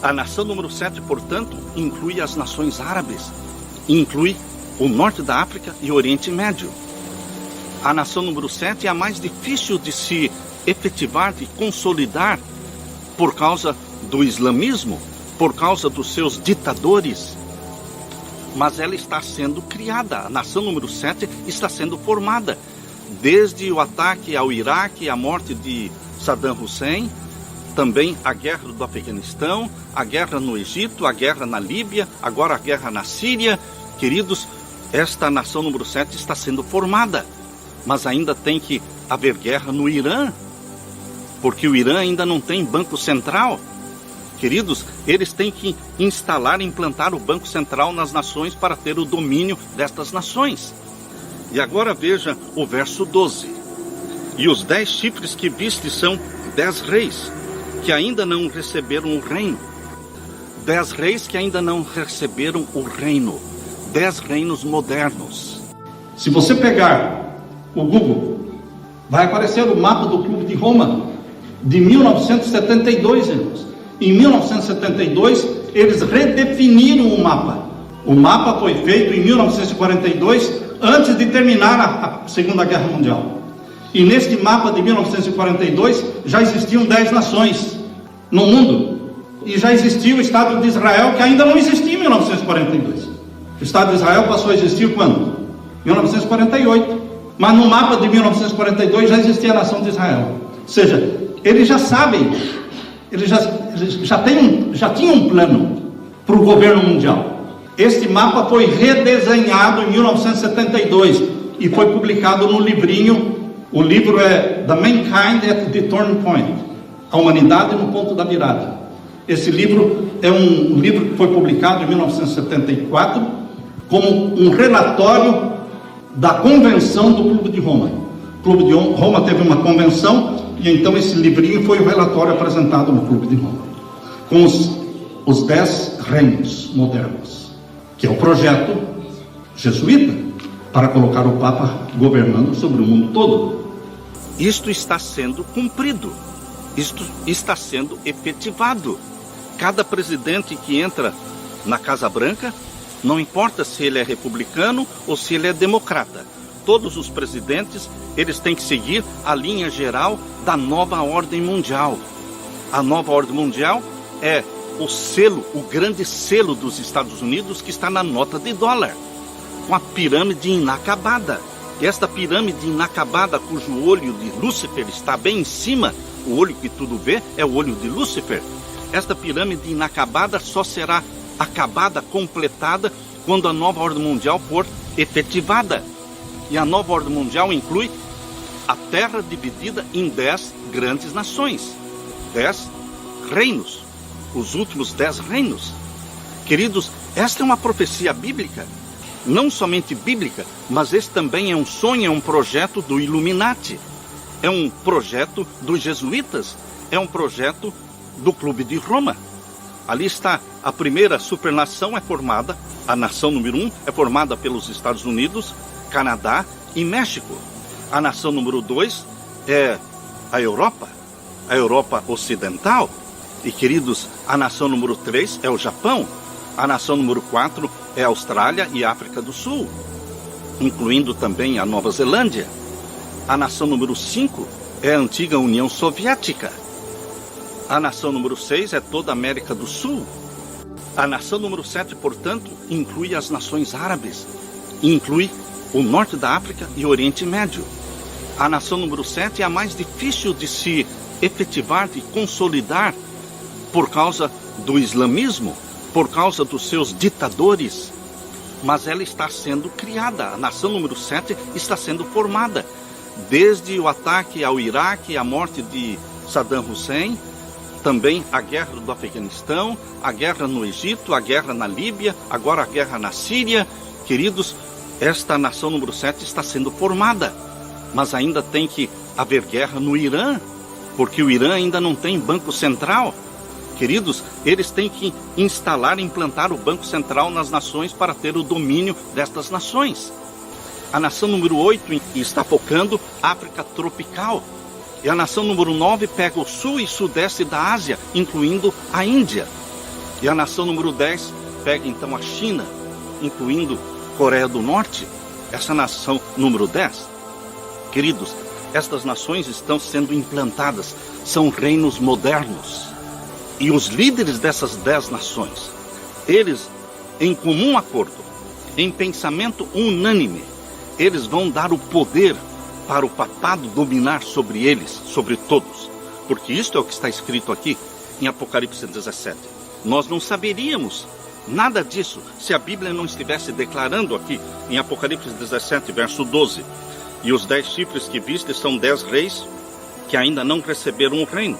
A nação número 7, portanto, inclui as nações árabes, inclui o norte da África e o Oriente Médio. A nação número 7 é a mais difícil de se efetivar, de consolidar, por causa do islamismo, por causa dos seus ditadores. Mas ela está sendo criada, a nação número 7 está sendo formada. Desde o ataque ao Iraque, a morte de Saddam Hussein, também a guerra do Afeganistão, a guerra no Egito, a guerra na Líbia, agora a guerra na Síria. Queridos, esta nação número 7 está sendo formada, mas ainda tem que haver guerra no Irã, porque o Irã ainda não tem banco central. Queridos, eles têm que instalar, implantar o banco central nas nações para ter o domínio destas nações. E agora veja o verso 12. E os 10 chifres que viste são 10 reis, que ainda não receberam o reino. 10 reis que ainda não receberam o reino. 10 reinos modernos. Se você pegar o Google, vai aparecer o mapa do Clube de Roma de 1972, irmãos. Em 1972, eles redefiniram o mapa. O mapa foi feito em 1942, antes de terminar a Segunda Guerra Mundial. E neste mapa de 1942, já existiam 10 nações no mundo. E já existia o Estado de Israel, que ainda não existia em 1942. O Estado de Israel passou a existir quando? 1948. Mas no mapa de 1942 já existia a nação de Israel. Ou seja, eles já sabem, eles já tinham um plano para o governo mundial. Este mapa foi redesenhado em 1972 e foi publicado no livrinho. O livro é The Mankind at the Turning Point, A Humanidade no Ponto da Virada. Esse livro é um livro que foi publicado em 1974 como um relatório da convenção do Clube de Roma. O Clube de Roma teve uma convenção e então esse livrinho foi o relatório apresentado no Clube de Roma, com os 10 reinos modernos, que é o projeto jesuíta para colocar o Papa governando sobre o mundo todo. Isto está sendo cumprido, isto está sendo efetivado. Cada presidente que entra na Casa Branca, não importa se ele é republicano ou se ele é democrata, todos os presidentes, eles têm que seguir a linha geral da nova ordem mundial. A nova ordem mundial é o selo, o grande selo dos Estados Unidos, que está na nota de dólar, com a pirâmide inacabada. E esta pirâmide inacabada, cujo olho de Lúcifer está bem em cima, o olho que tudo vê é o olho de Lúcifer. Esta pirâmide inacabada só será acabada, completada, quando a nova ordem mundial for efetivada. E a nova ordem mundial inclui a Terra dividida em 10 grandes nações, 10 reinos, os últimos 10 reinos. Queridos, esta é uma profecia bíblica, não somente bíblica, mas esse também é um sonho, é um projeto do Illuminati, é um projeto dos jesuítas, é um projeto do Clube de Roma. Ali está, a primeira supernação é formada, a nação número 1 é formada pelos Estados Unidos, Canadá e México. A nação número 2 é a Europa Ocidental. E, queridos, a nação número 3 é o Japão. A nação número 4 é a Austrália e a África do Sul, incluindo também a Nova Zelândia. A nação número 5 é a antiga União Soviética. A nação número 6 é toda a América do Sul. A nação número 7, portanto, inclui as nações árabes, inclui o norte da África e o Oriente Médio. A nação número 7 é a mais difícil de se efetivar, de consolidar, por causa do islamismo, por causa dos seus ditadores. Mas ela está sendo criada, a nação número 7 está sendo formada. Desde o ataque ao Iraque, a morte de Saddam Hussein, também a guerra do Afeganistão, a guerra no Egito, a guerra na Líbia, agora a guerra na Síria. Queridos, esta nação número 7 está sendo formada, mas ainda tem que haver guerra no Irã, porque o Irã ainda não tem banco central. Queridos, eles têm que instalar, implantar o banco central nas nações para ter o domínio destas nações. A nação número 8 está focando África tropical. E a nação número 9 pega o sul e sudeste da Ásia, incluindo a Índia. E a nação número 10 pega então a China, incluindo Coreia do Norte, essa nação número 10. Queridos, estas nações estão sendo implantadas, são reinos modernos. E os líderes dessas 10 nações, eles, em comum acordo, em pensamento unânime, eles vão dar o poder para o papado dominar sobre eles, sobre todos. Porque isto é o que está escrito aqui em Apocalipse 17. Nós não saberíamos nada disso se a Bíblia não estivesse declarando aqui em Apocalipse 17, verso 12. E os 10 chifres que viste são 10 reis que ainda não receberam o reino,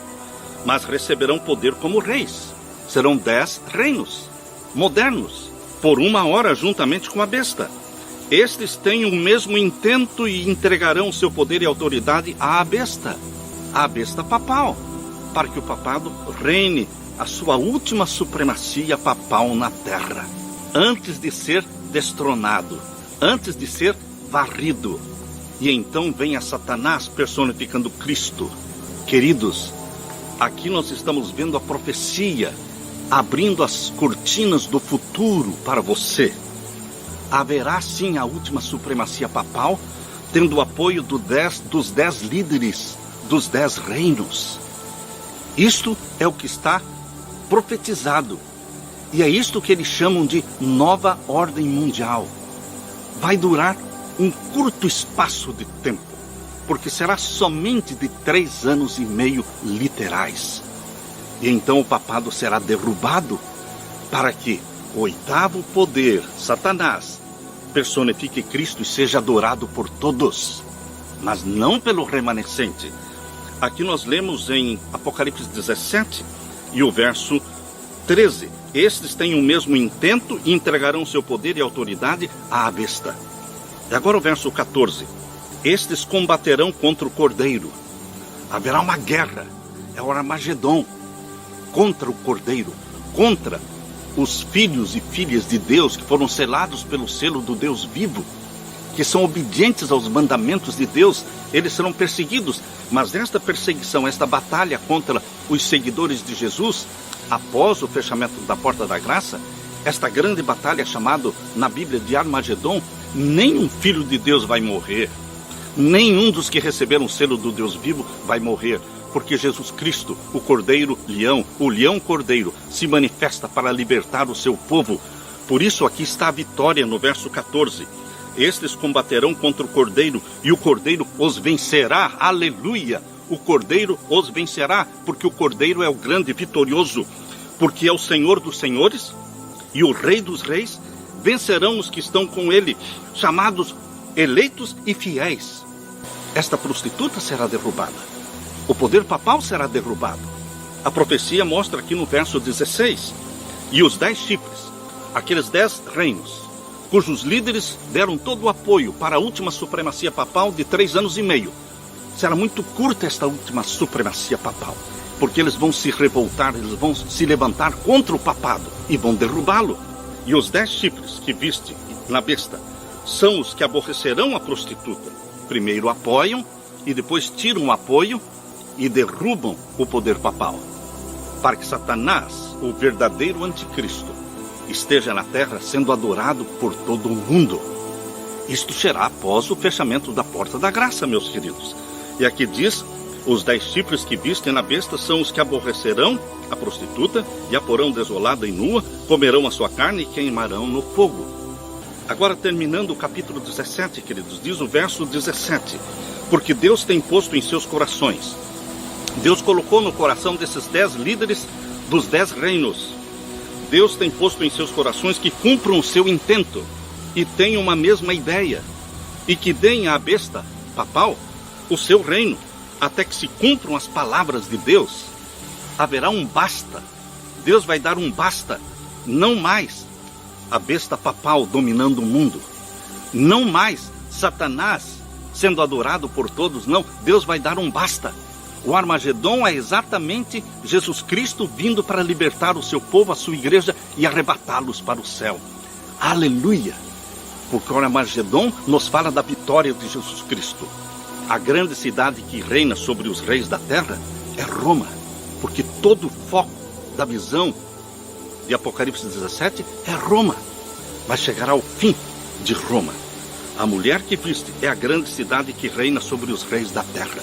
mas receberão poder como reis. Serão 10 reinos modernos, por 1 hora juntamente com a besta. Estes têm o mesmo intento e entregarão o seu poder e autoridade à besta papal, para que o papado reine a sua última supremacia papal na terra, antes de ser destronado, antes de ser varrido. E então vem a Satanás personificando Cristo. Queridos, aqui nós estamos vendo a profecia, abrindo as cortinas do futuro para você. Haverá sim a última supremacia papal, tendo o apoio dos 10 líderes, dos 10 reinos. Isto é o que está profetizado. E é isto que eles chamam de nova ordem mundial. Vai durar um curto espaço de tempo, porque será somente de 3 anos e meio literais. E então o papado será derrubado para que o 8º poder, Satanás, personifique Cristo e seja adorado por todos, mas não pelo remanescente. Aqui nós lemos em Apocalipse 17 e o verso 13. Estes têm o mesmo intento e entregarão seu poder e autoridade à besta. E agora o verso 14. Estes combaterão contra o Cordeiro. Haverá uma guerra, é o Armagedon, contra o Cordeiro, contra os filhos e filhas de Deus que foram selados pelo selo do Deus vivo, que são obedientes aos mandamentos de Deus. Eles serão perseguidos, mas esta perseguição, esta batalha contra os seguidores de Jesus, após o fechamento da porta da graça, esta grande batalha chamada na Bíblia de Armagedon, nenhum filho de Deus vai morrer, nenhum dos que receberam o selo do Deus vivo vai morrer, porque Jesus Cristo, o Cordeiro-Leão, o Leão-Cordeiro, se manifesta para libertar o seu povo. Por isso aqui está a vitória no verso 14. Estes combaterão contra o Cordeiro, e o Cordeiro os vencerá. Aleluia! O Cordeiro os vencerá, porque o Cordeiro é o grande vitorioso, porque é o Senhor dos senhores e o Rei dos reis. Vencerão os que estão com ele, chamados eleitos e fiéis. Esta prostituta será derrubada. O poder papal será derrubado. A profecia mostra aqui no verso 16. E os 10 chifres, aqueles 10 reinos, cujos líderes deram todo o apoio para a última supremacia papal de 3 anos e meio. Será muito curta esta última supremacia papal, porque eles vão se revoltar, eles vão se levantar contra o papado e vão derrubá-lo. E os 10 chifres que viste na besta são os que aborrecerão a prostituta. Primeiro apoiam e depois tiram o apoio e derrubam o poder papal, para que Satanás, o verdadeiro anticristo, esteja na terra sendo adorado por todo o mundo. Isto será após o fechamento da porta da graça, meus queridos. E aqui diz, os 10 chifres que vistem na besta são os que aborrecerão a prostituta e a porão desolada e nua, comerão a sua carne e queimarão no fogo. Agora, terminando o capítulo 17, queridos, diz o verso 17. Porque Deus tem posto em seus corações, Deus colocou no coração desses 10 líderes dos 10 reinos, Deus tem posto em seus corações que cumpram o seu intento e tenham uma mesma ideia, e que deem à besta papal o seu reino, até que se cumpram as palavras de Deus. Haverá um basta. Deus vai dar um basta. Não mais a besta papal dominando o mundo, não mais Satanás sendo adorado por todos, não. Deus vai dar um basta. O Armagedon é exatamente Jesus Cristo vindo para libertar o seu povo, a sua igreja, e arrebatá-los para o céu. Aleluia! Porque o Armagedon nos fala da vitória de Jesus Cristo. A grande cidade que reina sobre os reis da terra é Roma, porque todo o foco da visão de Apocalipse 17 é Roma. Vai chegar ao fim de Roma. A mulher que viste é a grande cidade que reina sobre os reis da terra.